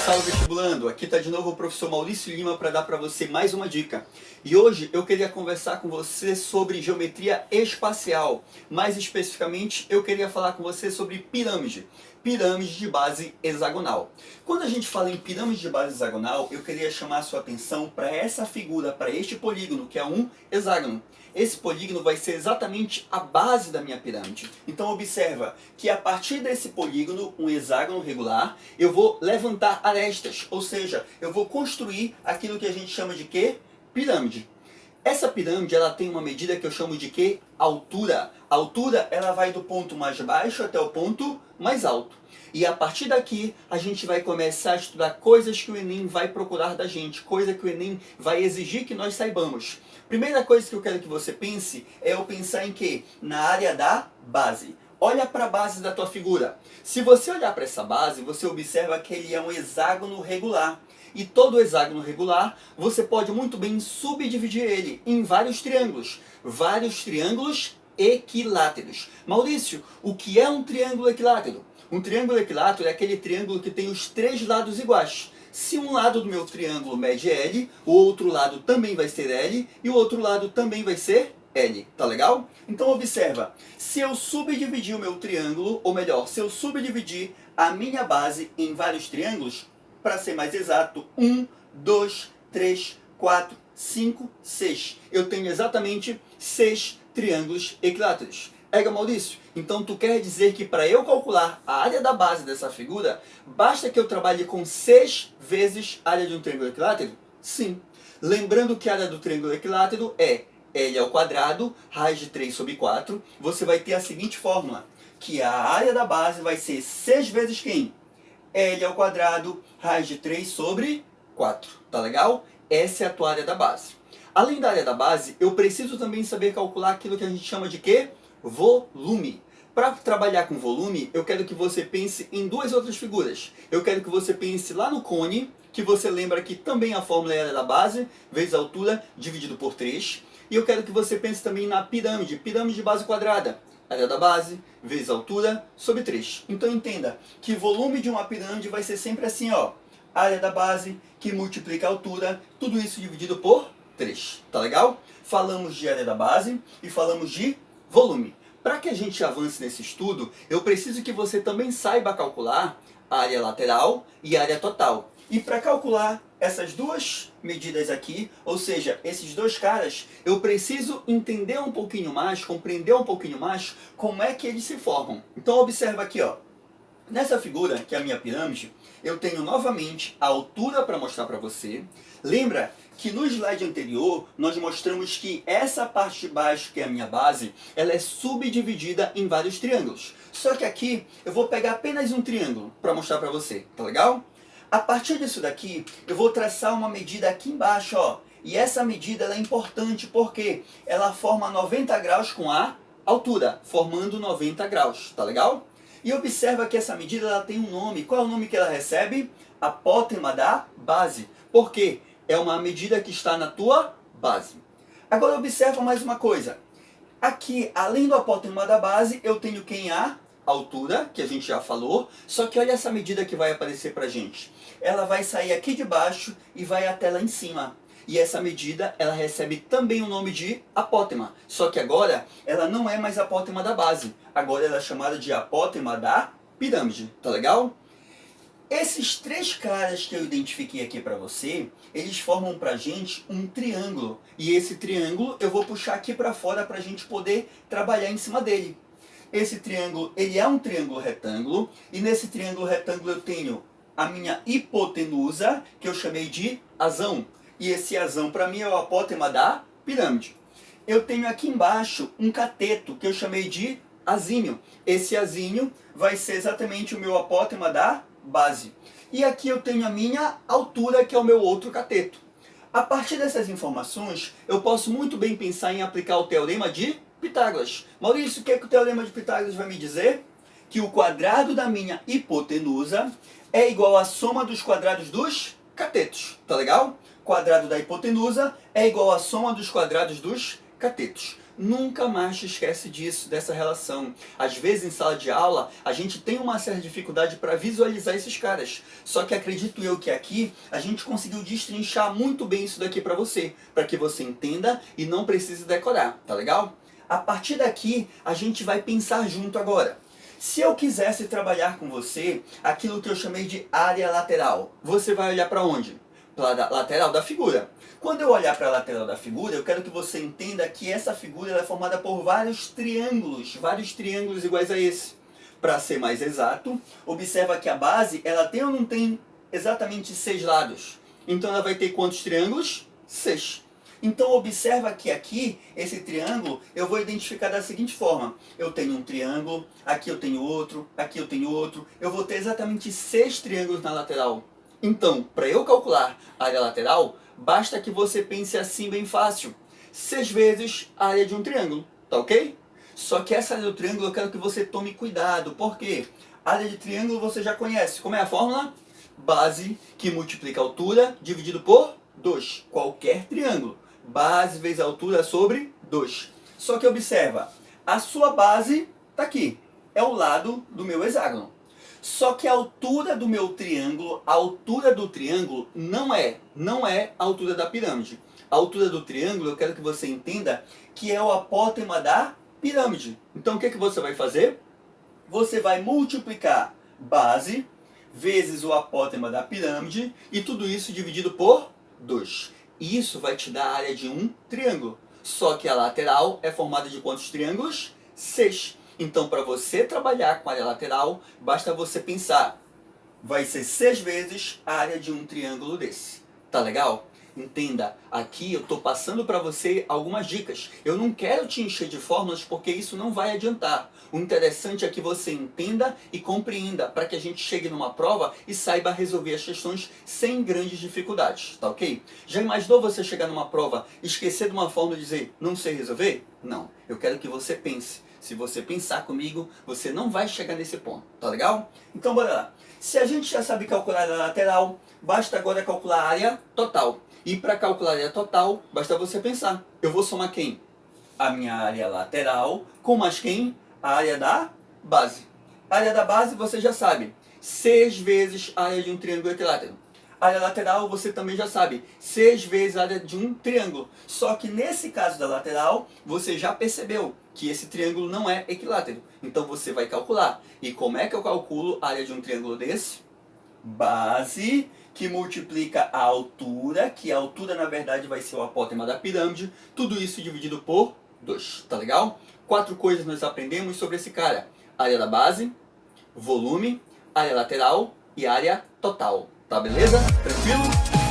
Salve vestibulando, aqui tá de novo o professor Maurício Lima para dar para você mais uma dica. E hoje eu queria conversar com você sobre geometria espacial. Mais especificamente, eu queria falar com você sobre pirâmide. Pirâmide de base hexagonal. Quando a gente fala em pirâmide de base hexagonal, eu queria chamar a sua atenção para essa figura, para este polígono, que é um hexágono. Esse polígono vai ser exatamente a base da minha pirâmide. Então observa que a partir desse polígono, um hexágono regular, eu vou levantar arestas, ou seja, eu vou construir aquilo que a gente chama de quê? Pirâmide. Essa pirâmide ela tem uma medida que eu chamo de quê? Altura. A altura ela vai do ponto mais baixo até o ponto mais alto. E a partir daqui a gente vai começar a estudar coisas que o Enem vai procurar da gente, coisa que o Enem vai exigir que nós saibamos. Primeira coisa que eu quero que você pense é eu pensar em quê? Na área da base. Olha para a base da tua figura. Se você olhar para essa base, você observa que ele é um hexágono regular. E todo hexágono regular, você pode muito bem subdividir ele em vários triângulos equiláteros. Maurício, o que é um triângulo equilátero? Um triângulo equilátero é aquele triângulo que tem os três lados iguais. Se um lado do meu triângulo mede L, o outro lado também vai ser L e o outro lado também vai ser L. Tá legal? Então observa, se eu subdividir o meu triângulo, ou melhor, se eu subdividir a minha base em vários triângulos, para ser mais exato, 1, 2, 3, 4, 5, 6. Eu tenho exatamente 6 triângulos equiláteros. Maurício, então tu quer dizer que para eu calcular a área da base dessa figura, basta que eu trabalhe com 6 vezes a área de um triângulo equilátero? Sim. Lembrando que a área do triângulo equilátero é L ao quadrado, raiz de 3 sobre 4. Você vai ter a seguinte fórmula, que a área da base vai ser 6 vezes quem? L ao quadrado, raiz de 3 sobre 4. Tá legal? Essa é a tua área da base. Além da área da base, eu preciso também saber calcular aquilo que a gente chama de quê? Volume. Para trabalhar com volume, eu quero que você pense em duas outras figuras. Eu quero que você pense lá no cone, que você lembra que também a fórmula é a área da base, vezes a altura, dividido por 3. E eu quero que você pense também na pirâmide, pirâmide de base quadrada. Área da base, vezes a altura, sobre 3. Então entenda que o volume de uma pirâmide vai ser sempre assim, ó. Área da base, que multiplica a altura, tudo isso dividido por 3. Tá legal? Falamos de área da base e falamos de volume. Para que a gente avance nesse estudo, eu preciso que você também saiba calcular a área lateral e a área total. E para calcular essas duas medidas aqui, ou seja, esses dois caras, eu preciso entender um pouquinho mais, compreender um pouquinho mais como é que eles se formam. Então observa aqui, ó. Nessa figura, que é a minha pirâmide, eu tenho novamente a altura para mostrar para você. Lembra que no slide anterior, nós mostramos que essa parte de baixo, que é a minha base, ela é subdividida em vários triângulos. Só que aqui, eu vou pegar apenas um triângulo para mostrar para você, tá legal? A partir disso daqui, eu vou traçar uma medida aqui embaixo, ó. E essa medida ela é importante porque ela forma 90 graus com a altura, formando 90 graus, tá legal? E observa que essa medida ela tem um nome. Qual é o nome que ela recebe? Apótema da base. Por quê? É uma medida que está na tua base. Agora observa mais uma coisa. Aqui, além do apótema da base, eu tenho quem? A altura, que a gente já falou. Só que olha essa medida que vai aparecer pra gente. Ela vai sair aqui de baixo e vai até lá em cima. E essa medida, ela recebe também o nome de apótema. Só que agora, ela não é mais apótema da base. Agora ela é chamada de apótema da pirâmide. Tá legal? Esses três caras que eu identifiquei aqui para você, eles formam pra gente um triângulo. E esse triângulo eu vou puxar aqui para fora para a gente poder trabalhar em cima dele. Esse triângulo, ele é um triângulo retângulo. E nesse triângulo retângulo eu tenho a minha hipotenusa, que eu chamei de asão. E esse asão para mim é o apótema da pirâmide. Eu tenho aqui embaixo um cateto, que eu chamei de asínio. Esse asínio vai ser exatamente o meu apótema da base. E aqui eu tenho a minha altura, que é o meu outro cateto. A partir dessas informações, eu posso muito bem pensar em aplicar o teorema de Pitágoras. Maurício, o que é que o teorema de Pitágoras vai me dizer? Que o quadrado da minha hipotenusa é igual à soma dos quadrados dos catetos. Tá legal? Quadrado da hipotenusa é igual à soma dos quadrados dos catetos. Nunca mais te esquece disso, dessa relação. Às vezes em sala de aula a gente tem uma certa dificuldade para visualizar esses caras. Só que acredito eu que aqui a gente conseguiu destrinchar muito bem isso daqui para que você entenda e não precise decorar, tá legal? A partir daqui a gente vai pensar junto agora. Se eu quisesse trabalhar com você aquilo que eu chamei de área lateral, você vai olhar para onde? Para a lateral da figura. Quando eu olhar para a lateral da figura, eu quero que você entenda que essa figura é formada por vários triângulos iguais a esse. Para ser mais exato, observa que a base ela tem ou não tem exatamente 6 lados. Então ela vai ter quantos triângulos? 6. Então observa que aqui, esse triângulo, eu vou identificar da seguinte forma. Eu tenho um triângulo, aqui eu tenho outro, aqui eu tenho outro. Eu vou ter exatamente 6 triângulos na lateral. Então, para eu calcular a área lateral, basta que você pense assim bem fácil. 6 vezes a área de um triângulo, tá ok? Só que essa área do triângulo eu quero que você tome cuidado. Por quê? A área de triângulo você já conhece. Como é a fórmula? Base que multiplica a altura dividido por 2. Qualquer triângulo. Base vezes a altura sobre 2. Só que observa, a sua base está aqui. É o lado do meu hexágono. Só que a altura do meu triângulo, a altura do triângulo não é a altura da pirâmide. A altura do triângulo, eu quero que você entenda que é o apótema da pirâmide. Então o que você vai fazer? Você vai multiplicar base vezes o apótema da pirâmide e tudo isso dividido por 2. Isso vai te dar a área de um triângulo. Só que a lateral é formada de quantos triângulos? 6. Então, para você trabalhar com a área lateral, basta você pensar. Vai ser 6 vezes a área de um triângulo desse. Tá legal? Entenda, aqui eu estou passando para você algumas dicas. Eu não quero te encher de fórmulas porque isso não vai adiantar. O interessante é que você entenda e compreenda para que a gente chegue numa prova e saiba resolver as questões sem grandes dificuldades, tá ok? Já imaginou você chegar numa prova, esquecer de uma fórmula e dizer, não sei resolver? Não, eu quero que você pense. Se você pensar comigo, você não vai chegar nesse ponto, tá legal? Então bora lá. Se a gente já sabe calcular a área lateral, basta agora calcular a área total. E para calcular a área total, basta você pensar. Eu vou somar quem? A minha área lateral com mais quem? A área da base. A área da base você já sabe. 6 vezes a área de um triângulo equilátero. A área lateral você também já sabe. 6 vezes a área de um triângulo. Só que nesse caso da lateral, você já percebeu que esse triângulo não é equilátero. Então você vai calcular. E como é que eu calculo a área de um triângulo desse? Base que multiplica a altura, que a altura na verdade vai ser o apótema da pirâmide, tudo isso dividido por 2, tá legal? 4 coisas nós aprendemos sobre esse cara: área da base, volume, área lateral e área total, tá beleza? Tranquilo?